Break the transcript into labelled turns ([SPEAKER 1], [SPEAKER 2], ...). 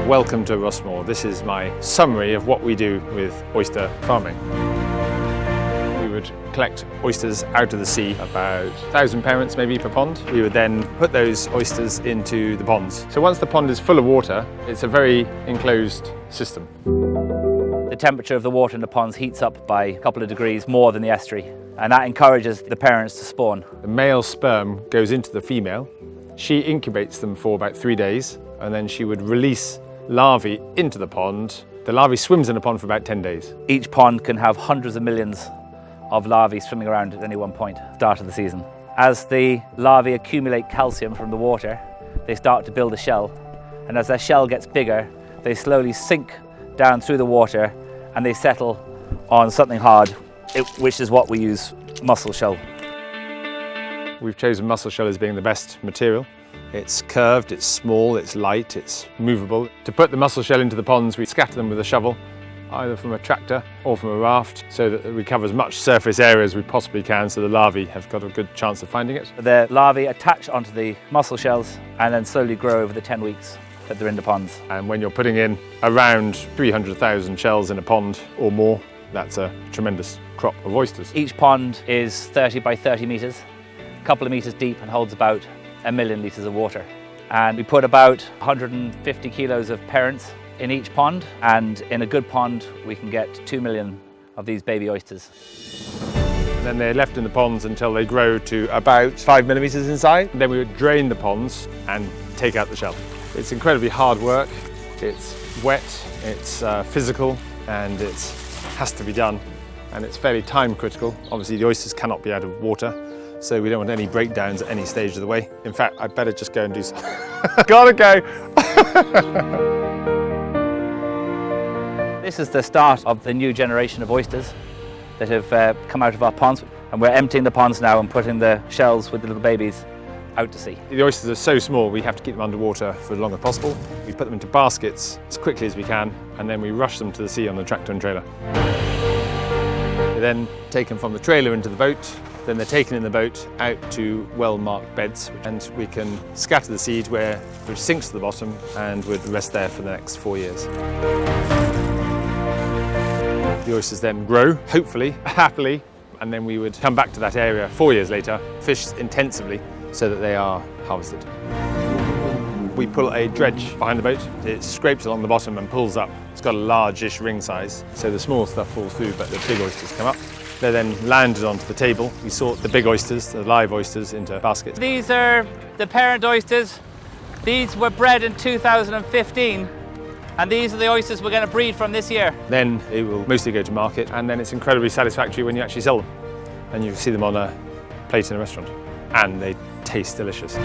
[SPEAKER 1] Welcome to Rossmore. This is my summary of what we do with oyster farming. We would collect oysters out of the sea, about 1,000 parents maybe per pond. We would then put those oysters into the ponds. So once the pond is full of water, it's a very enclosed system.
[SPEAKER 2] The temperature of the water in the ponds heats up by a couple of degrees more than the estuary, and that encourages the parents to spawn.
[SPEAKER 1] The male sperm goes into the female. She incubates them for about 3 days, and then she would release larvae into the pond. The larvae swims in the pond for about 10 days.
[SPEAKER 2] Each pond can have hundreds of millions of larvae swimming around at any one point at the start of the season. As the larvae accumulate calcium from the water, they start to build a shell, and as their shell gets bigger, they slowly sink down through the water and they settle on something hard, which is what we use, mussel shell.
[SPEAKER 1] We've chosen mussel shell as being the best material. It's curved, it's small, it's light, it's movable. To put the mussel shell into the ponds, we scatter them with a shovel, either from a tractor or from a raft, so that we cover as much surface area as we possibly can, so the larvae have got a good chance of finding it.
[SPEAKER 2] The larvae attach onto the mussel shells and then slowly grow over the 10 weeks that they're in the ponds.
[SPEAKER 1] And when you're putting in around 300,000 shells in a pond or more, that's a tremendous crop of oysters.
[SPEAKER 2] Each pond is 30 by 30 metres, a couple of metres deep, and holds about 1 million litres of water. And we put about 150 kilos of parents in each pond, and in a good pond we can get 2 million of these baby oysters.
[SPEAKER 1] And then they're left in the ponds until they grow to about 5 millimetres inside. Then we would drain the ponds and take out the shell. It's incredibly hard work, it's wet, it's physical, and it has to be done, and it's fairly time critical. Obviously the oysters cannot be out of water, so we don't want any breakdowns at any stage of the way. In fact, I'd better just go and do something. Gotta go!
[SPEAKER 2] This is the start of the new generation of oysters that have come out of our ponds, and we're emptying the ponds now and putting the shells with the little babies out to sea.
[SPEAKER 1] The oysters are so small we have to keep them underwater for as long as possible. We put them into baskets as quickly as we can, and then we rush them to the sea on the tractor and trailer. They're then taken from the trailer into the boat, then they're taken in the boat out to well-marked beds, and we can scatter the seed which sinks to the bottom and would rest there for the next 4 years. The oysters then grow, hopefully, happily, and then we would come back to that area 4 years later, fish intensively, so that they are harvested. We pull a dredge behind the boat. It scrapes along the bottom and pulls up. It's got a large-ish ring size, so the small stuff falls through, but the big oysters come up. They're then landed onto the table. We sort the big oysters, the live oysters, into baskets.
[SPEAKER 2] These are the parent oysters. These were bred in 2015, and these are the oysters we're going to breed from this year.
[SPEAKER 1] Then they will mostly go to market, and then it's incredibly satisfactory when you actually sell them. And you see them on a plate in a restaurant, and they taste delicious.